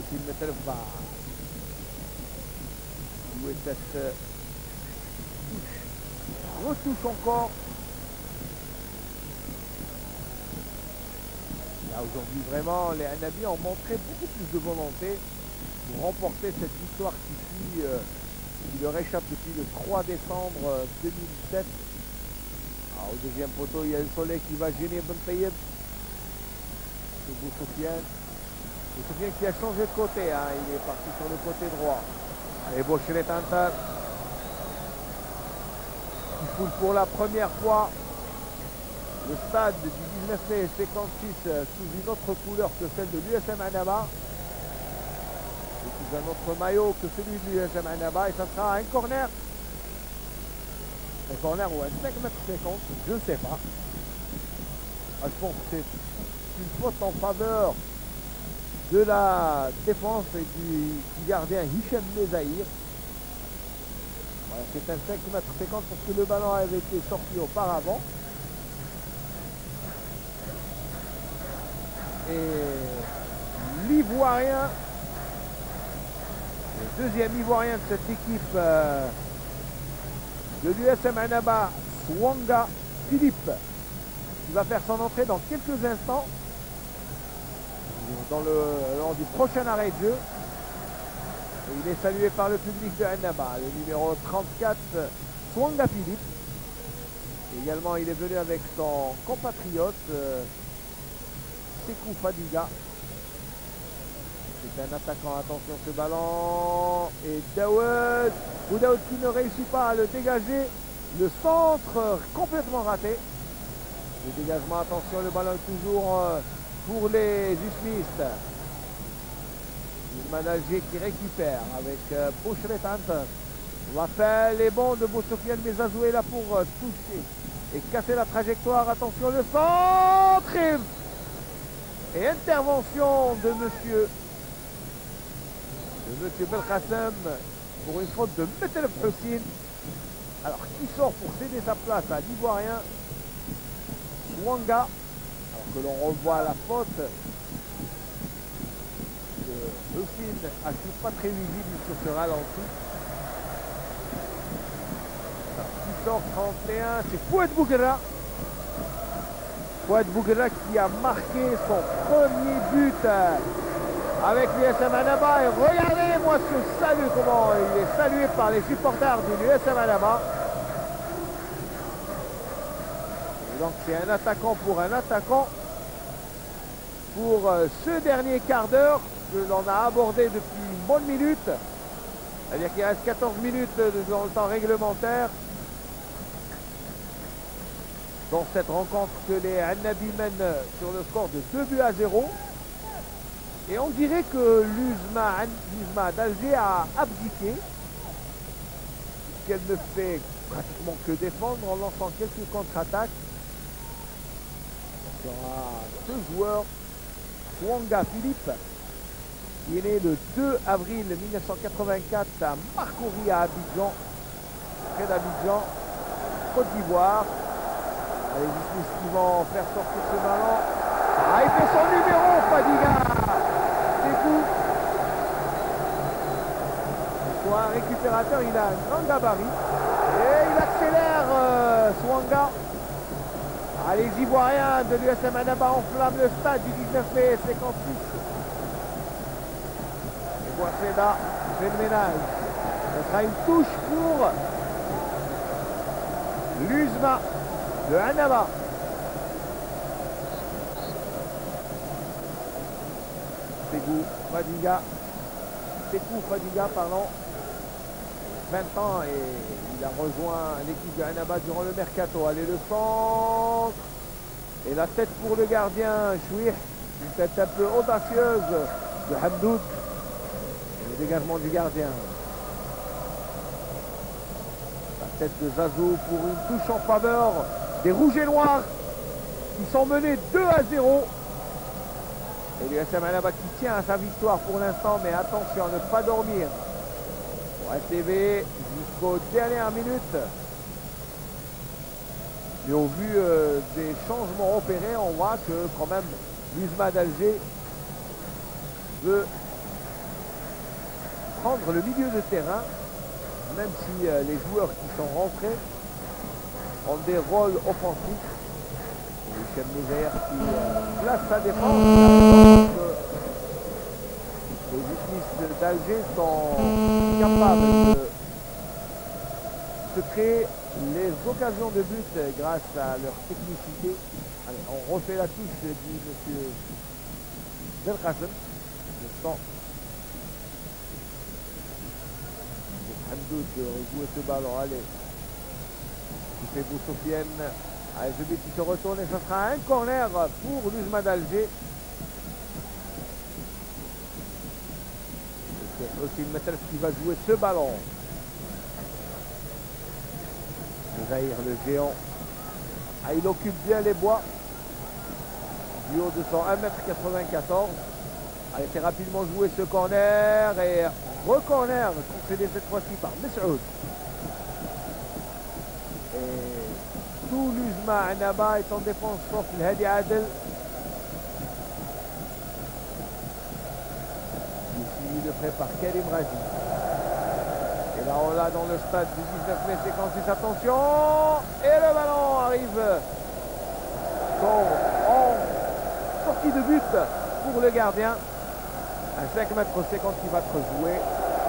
qui met le bas. Jouer cette touche. Retouche encore. Là aujourd'hui vraiment les Hanabi ont montré beaucoup plus de volonté pour remporter cette victoire qui leur échappe depuis le 3 décembre 2007. Alors, au deuxième poteau, il y a le soleil qui va gêner Ben Taïeb. C'est Boussoufiane. Boussoufiane qui a changé de côté, hein. Il est parti sur le côté droit. Allez, Bouchelet Tantan. Il foule pour la première fois le stade du 19 mai 56 sous une autre couleur que celle de l'USM Annaba. Et sous un autre maillot que celui de l'USM Annaba. Et ça sera un corner. Un corner ou un 5,50 m, je ne sais pas. Ah, je pense que c'est une faute en faveur de la défense et du gardien Hichem Mezaïr. Voilà, c'est un 5,50 m parce que le ballon avait été sorti auparavant. Et l'Ivoirien, le deuxième Ivoirien de cette équipe de l'USM Annaba, Swanga Philippe, qui va faire son entrée dans quelques instants lors du prochain arrêt de jeu. Et il est salué par le public de Annaba, le numéro 34, Swanga Philippe. Et également, il est venu avec son compatriote, Sekou Fadiga. C'est un attaquant, attention ce ballon. Et Daoud qui ne réussit pas à le dégager. Le centre complètement raté. Le dégagement, attention, le ballon est toujours pour les Usmistes. Ilman Alger qui récupère avec Bouchelet Anton. L'appel est bon de Boussoufiane Mezazou est là pour toucher et casser la trajectoire. Attention, le centre et intervention de monsieur Belkacem pour une faute de Metelef Houssine. Alors qui sort pour céder sa place à l'Ivoirien Swanga, alors que l'on revoit la faute de Houssine à coup pas très visible sur ce ralenti. Alors, qui sort 31, c'est Fouad Bouguera. Fouad Bouguera qui a marqué son premier but avec l'USM Annaba. Et regardez-moi ce salut, comment il est salué par les supporters de l'USM Annaba. Et donc c'est un attaquant pour un attaquant pour ce dernier quart d'heure que l'on a abordé depuis une bonne minute. C'est-à-dire qu'il reste 14 minutes dans le temps réglementaire dans cette rencontre que les Annabi mènent sur le score de 2-0. Et on dirait que l'USMA d'Alger a abdiqué, puisqu'elle ne fait pratiquement que défendre en lançant quelques contre-attaques. Il y aura ce joueur, Swanga Philippe, qui est né le 2 avril 1984 à Marcory à Abidjan, près d'Abidjan, Côte d'Ivoire. Allez, Smith qui vont faire sortir ce ballon. Ah, il fait son numéro, Fadiga. C'est tout. Pour un récupérateur, il a un grand gabarit. Et il accélère, Swanga. Ah, les Ivoiriens de l'USM Annaba enflamment le stade du 19 mai 56. Et Boisseda fait le ménage. Ce sera une touche pour l'USMA de Annaba. Sekou Fadiga, pardon, 20 ans, et il a rejoint l'équipe de Annaba durant le mercato. Allez, le centre et la tête pour le gardien Chouih, une tête un peu audacieuse de Hamdoud, et le dégagement du gardien. La tête de Zazou pour une touche en faveur des Rouges et Noirs qui sont menés 2-0. Et l'USM Annaba qui tient à sa victoire pour l'instant, mais attention à ne pas dormir pour STV jusqu'aux dernières minutes. Et au vu des changements opérés, on voit que quand même l'USMA d'Alger veut prendre le milieu de terrain, même si les joueurs qui sont rentrés ont des rôles offensifs. Hichem Mezaïr qui place sa défense. Les Ismistes d'Alger sont capables de se créer les occasions de but grâce à leur technicité. Allez, on refait la touche, dit monsieur Belkacem. Hamdoud de jouer ce ballon. Allez, qui fait Boussofienne. Allez, ce but qui se retourne et ça sera un corner pour l'USMA d'Alger. C'est aussi le Metel qui va jouer ce ballon. Zahir, le géant. Ah, il occupe bien les bois. Du haut de son 1,94 m. Allez, c'est rapidement joué ce corner. Et re-corner concédé cette fois-ci par Messoud. Et tout l'USMA Annaba est en défense sauf le Hadi Adel. Ici, le fait par Karim Razi. Et là, on l'a dans le stade du 19 mai 56. Attention. Et le ballon arrive en sortie de but pour le gardien. Un 5,50 m qui va être joué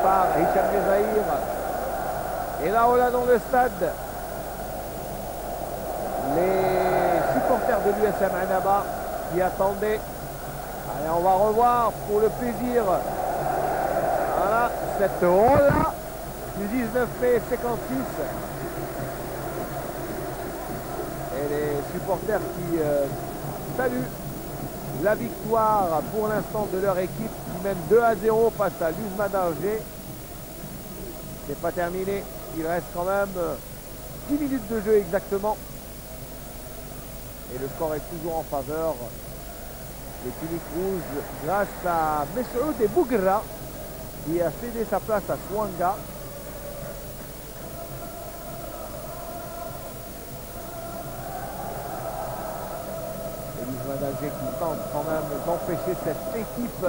par Hichem Mezaïr. Et là, on l'a dans le stade. Les supporters de l'USM Annaba qui attendaient. Allez, on va revoir pour le plaisir. Voilà, cette haut-là du 19 mai 56. Et les supporters qui saluent la victoire pour l'instant de leur équipe qui mène 2-0 face à l'USMA d'Alger. C'est pas terminé, il reste quand même 10 minutes de jeu exactement. Et le score est toujours en faveur des Tuniques Rouges grâce à Messoud et Bougra qui a cédé sa place à Swanga. D'Alger qui tente quand même d'empêcher cette équipe de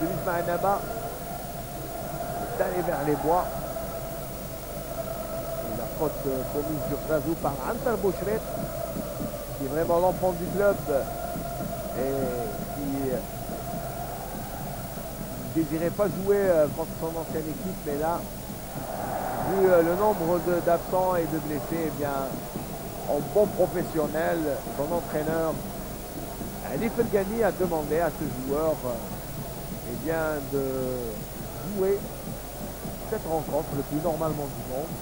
l'USMA Annaba d'aller vers les bois. Et la faute commise sur Razou par Antar Bouchret, qui est vraiment l'enfant du club et qui ne désirait pas jouer contre son ancienne équipe, mais là, vu le nombre d'absents et de blessés, eh bien, en bon professionnel, son entraîneur Ali Felgani a demandé à ce joueur eh bien, de jouer cette rencontre le plus normalement du monde.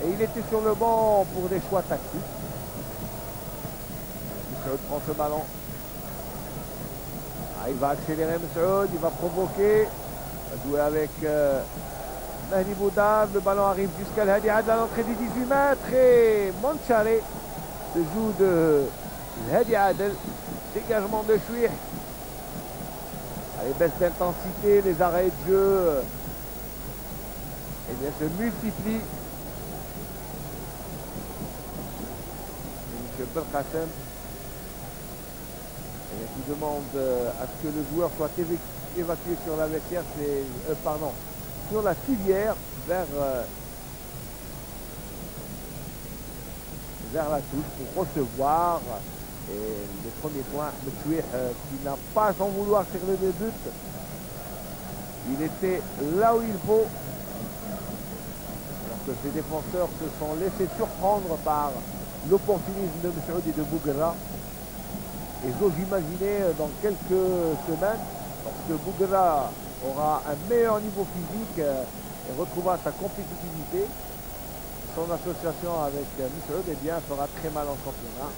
Et il était sur le banc pour des choix tactiques. Messoud prend ce ballon. Ah, il va accélérer Messoud, il va provoquer. Il va jouer avec Mahdi Boudab. Le ballon arrive jusqu'à l'Hadi Adel à l'entrée du 18 mètres. Et Monchalé se joue de l'Hadi Adel. Dégagement de Chouih. Allez, baisse d'intensité, les arrêts de jeu eh bien, se multiplient. Et M. Belkacem qui demande à ce que le joueur soit évacué sur la vestiaire, sur la civière vers la touche pour recevoir. Et le premier point, le Chouih qui n'a pas sans vouloir tiré le but. Il était là où il faut. Alors que ses défenseurs se sont laissés surprendre par l'opportunisme de Messoud et de Bougra. Et j'ose imaginer dans quelques semaines, lorsque Bougra aura un meilleur niveau physique et retrouvera sa compétitivité, son association avec Messoud eh bien, fera très mal en championnat.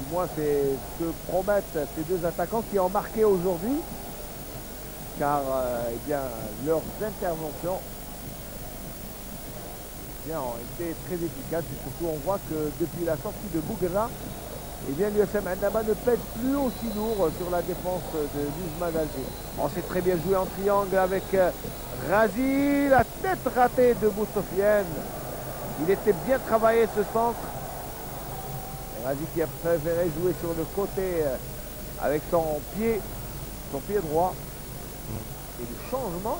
Du moins, c'est ce que promettent ces deux attaquants qui ont marqué aujourd'hui, car eh bien, leurs interventions eh bien, ont été très efficaces. Et surtout, on voit que depuis la sortie de Bougra, eh bien, l'USM Annaba ne pèse plus aussi lourd sur la défense de l'USMA d'Alger. On s'est très bien joué en triangle avec Razi, la tête ratée de Boussofienne. Il était bien travaillé ce centre. Razi qui a préféré jouer sur le côté avec son pied droit. Et le changement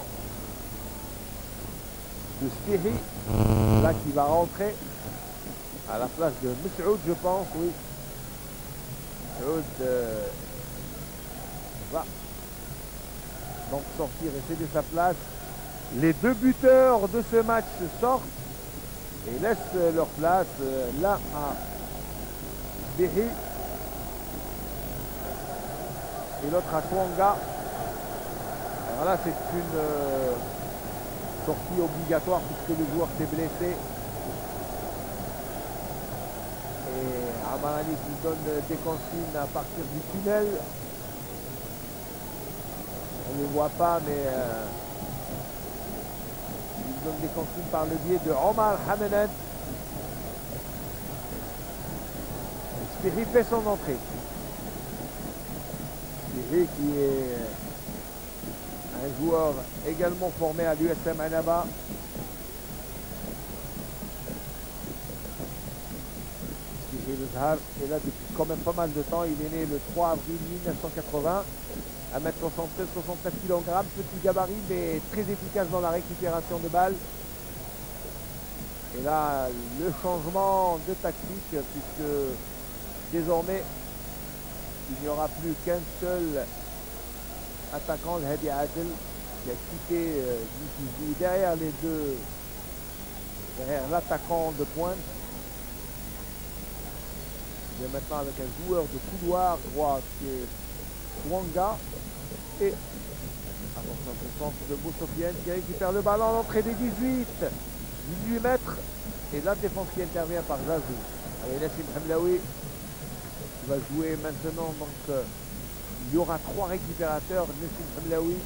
de Sbéhi, là qui va rentrer à la place de Mes'oud, je pense, oui. Mes'oud va donc sortir et céder sa place. Les deux buteurs de ce match sortent et laissent leur place, l'un à Sbéhi et l'autre à Swanga. Alors là, c'est une sortie obligatoire puisque le joueur s'est blessé. Et Amarani qui donne des consignes à partir du tunnel. On ne le voit pas, mais il donne des consignes par le biais de Omar Hamened. Sbéhi fait son entrée. Sbéhi qui est un joueur également formé à l'USM Annaba. Sbéhi Lezhar est là depuis quand même pas mal de temps. Il est né le 3 avril 1980. 1m73, 69 kg, petit gabarit mais très efficace dans la récupération de balles. Et là, le changement de tactique puisque désormais il n'y aura plus qu'un seul attaquant, le Hadi Adel, qui a quitté derrière les deux, derrière l'attaquant de pointe. Il est maintenant avec un joueur de couloir droit qui est Swanga. Et attention, ce centre de Boussofiane qui récupère le ballon à l'entrée des 18 mètres. Et la défense qui intervient par Zazou. Allez, Nassim Hamlaoui qui va jouer maintenant. Donc il y aura 3 récupérateurs, Nassim Hamlaoui,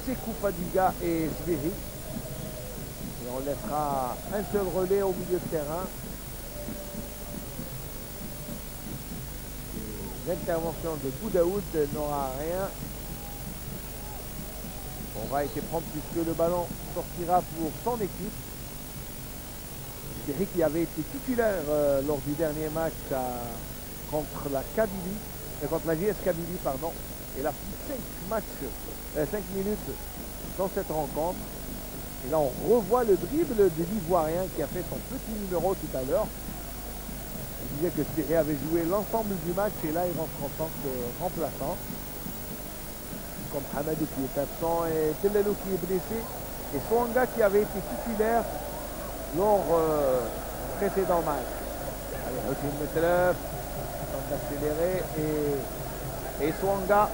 Sekou Fadiga et Sbéhi. Et on laissera un seul relais au milieu de terrain. L'intervention de Boudaoud n'aura rien. On va été prompt puisque le ballon sortira pour son équipe. Sbéhi qui avait été titulaire lors du dernier match contre la Kabylie, contre la JS Kabylie, pardon. Il a pris 5 minutes dans cette rencontre. Et là on revoit le dribble de l'Ivoirien qui a fait son petit numéro tout à l'heure. Il disait que Sbéhi avait joué l'ensemble du match et là il rentre en tant que remplaçant. Comme Hamadou qui est absent et Telelo qui est blessé. Et Swanga qui avait été titulaire lors du précédent match. Allez, Hossein Metelef tente d'accélérer et Swanga.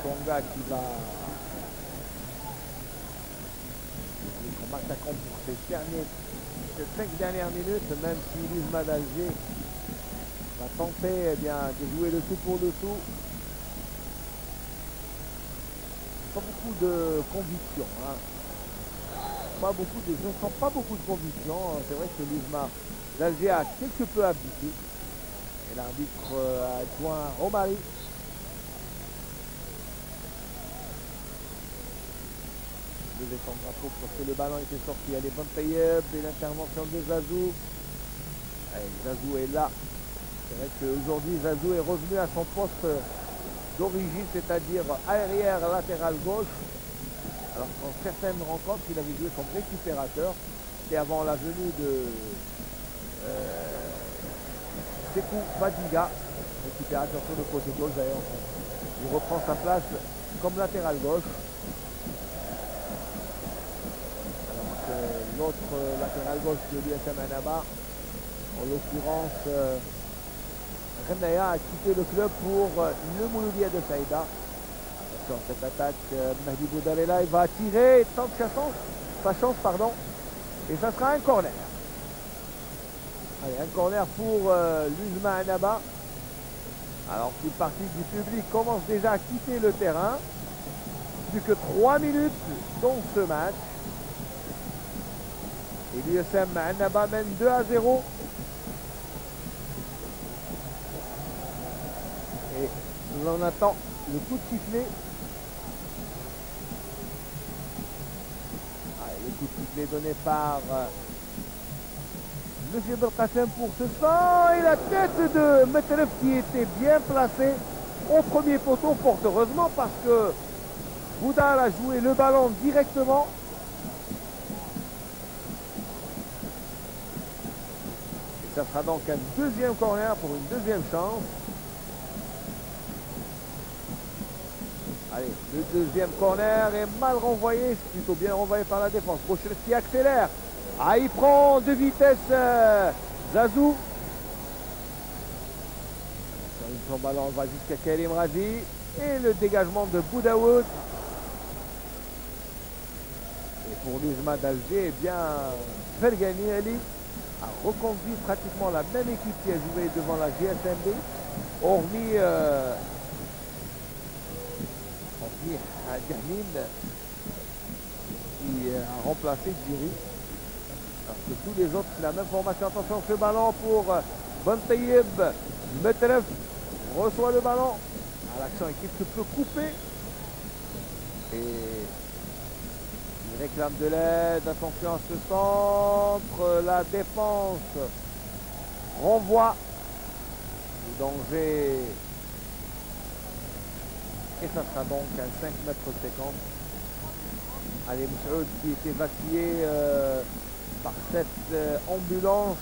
Swanga qui va comme attaquant pour ces 5 dernières minutes, même si l'Uzma d'Alger va tenter de jouer le tout pour le tout. Pas beaucoup de conviction. Hein. Je ne sens pas beaucoup de conviction. C'est vrai que l'Uzma d'Alger a quelque peu abdiqué. Et l'arbitre adjoint Omari. Lever son drapeau parce que le ballon était sorti. Allez, bonne Tayeb et l'intervention de Zazou. Allez, Zazou est là. C'est vrai qu'aujourd'hui, Zazou est revenu à son poste d'origine, c'est-à-dire arrière latéral gauche. Alors dans certaines rencontres, il avait joué comme récupérateur. Et avant la venue de Sekou Fadiga, récupérateur sur le côté gauche d'ailleurs. Il reprend sa place comme latéral gauche. L'autre latéral gauche de l'USM Annaba, en l'occurrence Renaya, a quitté le club pour le Mouloudia de Saïda. Sur cette attaque, Mahdi Boudarela, il va tirer, tente sa chance, pardon, et ça sera un corner. Allez, un corner pour l'USM Annaba. Alors qu'une partie du public commence déjà à quitter le terrain. Plus que 3 minutes dans ce match. Et l'USM Annaba mène 2-0. Et on attend le coup de sifflet. Le coup de sifflet donné par Monsieur Belkacem pour ce sang et la tête de Metref qui était bien placée au premier poteau, fort heureusement, parce que Boudal a joué le ballon directement. Et ça sera donc un deuxième corner pour une deuxième chance. Allez, le deuxième corner est mal renvoyé, c'est plutôt bien renvoyé par la défense. Boucheret qui accélère. Ah, il prend de vitesse Zazou. Son ballon va jusqu'à Karim Razi. Et le dégagement de Boudaoud. Et pour l'Uzma d'Alger, eh bien, Fergani Ali a reconduit pratiquement la même équipe qui a joué devant la GSMB, hormis Djahmin qui a remplacé Djiri. Parce que tous les autres, c'est la même formation. Attention, ce ballon pour Bantayeb. Metref reçoit le ballon. L'action équipe se peut couper. Et il réclame de l'aide. Attention à ce centre. La défense renvoie. Le danger. Et ça sera donc un 5 mètres 50. Allez, Moussaoud qui est évacué par cette ambulance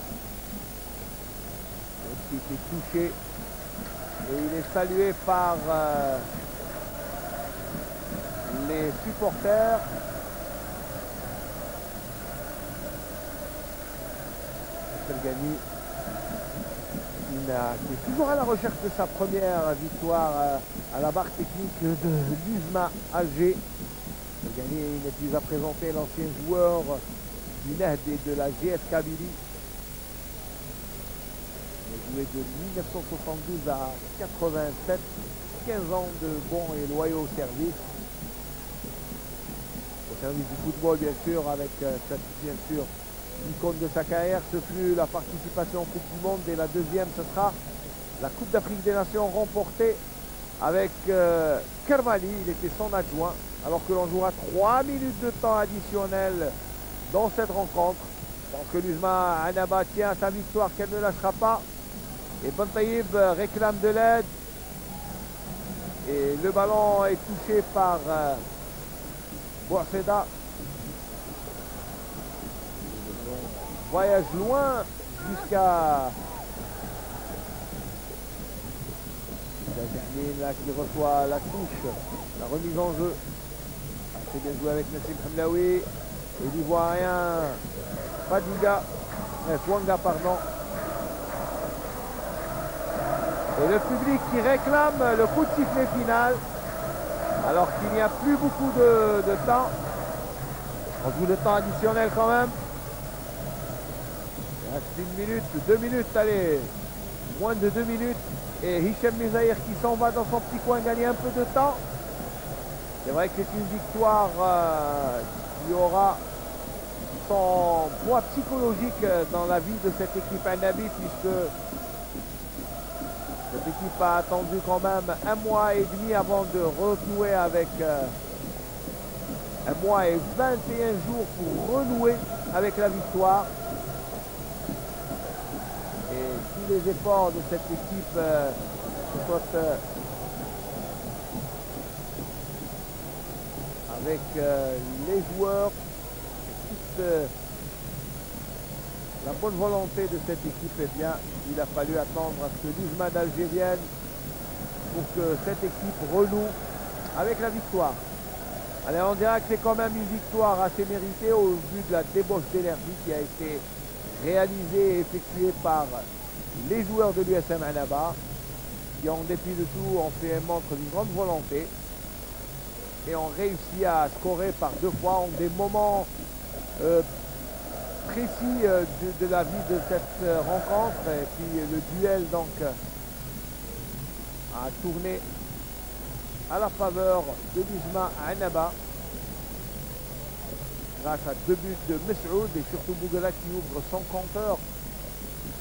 qui était touchée. Et il est salué par les supporters. Fergani qui est toujours à la recherche de sa première victoire à la barre technique de l'Uzma Alger. Fergani n'est plus à présenter, l'ancien joueur du Nahd et de la GS Kabylie. Il a joué de 1972 à 87, 15 ans de bons et loyaux services. Au service du football, bien sûr, avec cette, bien sûr, icône de sa carrière, ce fut la participation en Coupe du Monde, et la deuxième, ce sera la Coupe d'Afrique des Nations remportée avec Kermali. Il était son adjoint, alors que l'on jouera 3 minutes de temps additionnel dans cette rencontre. Je pense que l'Uzma Annaba tient à sa victoire, qu'elle ne lâchera pas. Et Bantayeb réclame de l'aide. Et le ballon est touché par Bouasseda. Voyage loin jusqu'à Jahmin là qui reçoit la touche, la remise en jeu. C'est bien joué avec Nassim Hamlaoui et l'Ivoirien Swanga, pardon. Et le public qui réclame le coup de sifflet final alors qu'il n'y a plus beaucoup de temps. On joue le temps additionnel quand même. Il reste 1 minute, 2 minutes, allez, moins de 2 minutes. Et Hichem Mezaïr qui s'en va dans son petit coin gagner un peu de temps. C'est vrai que c'est une victoire qui aura son poids psychologique dans la vie de cette équipe Annabi, puisque cette équipe a attendu quand même 1 mois et demi avant de renouer avec 1 mois et 21 jours pour renouer avec la victoire. Et tous les efforts de cette équipe, que ce soit avec les joueurs, toute la bonne volonté de cette équipe, eh bien, il a fallu attendre à ce que l'Uzma d'Alger vienne pour que cette équipe renoue avec la victoire. Allez, on dirait que c'est quand même une victoire assez méritée au vu de la débauche d'énergie qui a été réalisée et effectuée par les joueurs de l'USM Annaba, qui en dépit de tout ont fait montre d'une grande volonté et ont réussi à scorer par 2 fois en des moments précis de la vie de cette rencontre. Et puis le duel donc a tourné à la faveur de l'Uzma Annaba grâce à 2 buts de Messoud et surtout Bougala qui ouvre son compteur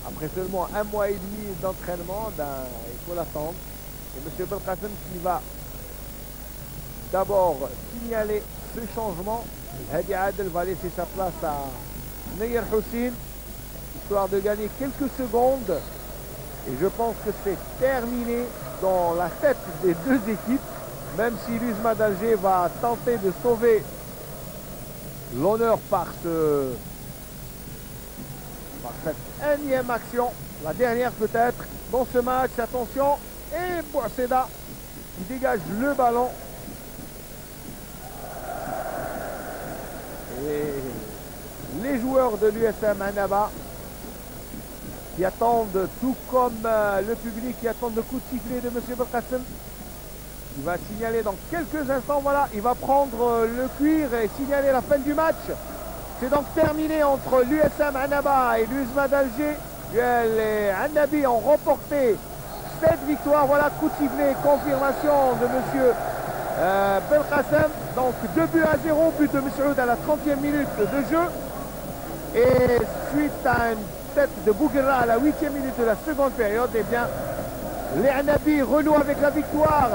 après seulement 1 mois et demi d'entraînement. Il faut l'attendre. Et M. Belkacem qui va d'abord signaler ce changement. Hadi Adel va laisser sa place à Meyer Houssine qui histoire de gagner quelques secondes. Et je pense que c'est terminé dans la tête des deux équipes, même si l'USMA d'Alger va tenter de sauver l'honneur par cette énième action, la dernière peut-être dans ce match. Attention, et Bouasseda qui dégage le ballon. Et les joueurs de l'USM Annaba qui attendent, tout comme le public qui attend le coup de sifflet de M. Belkacem. Il va signaler dans quelques instants, voilà, il va prendre le cuir et signaler la fin du match. C'est donc terminé entre l'USM Annaba et l'USMA d'Alger. Les Annabi ont remporté cette victoire. Voilà, coup de sifflet, confirmation de M. Belkacem. Donc 2-0, but de Mesroud à la 30e minute de jeu. Et suite à une tête de Bouguera à la 8e minute de la seconde période, eh bien, les Annabi renouent avec la victoire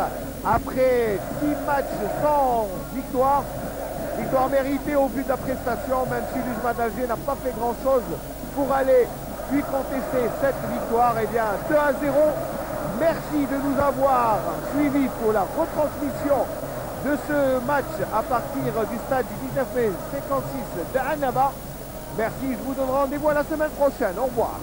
après 6 matchs sans victoire. Victoire méritée au vu de la prestation, même si l'USMA d'Alger n'a pas fait grand-chose pour aller lui contester cette victoire. Eh bien, 2-0. Merci de nous avoir suivis pour la retransmission de ce match à partir du stade du 19 mai 56 de Annaba. Merci, je vous donne rendez-vous à la semaine prochaine. Au revoir.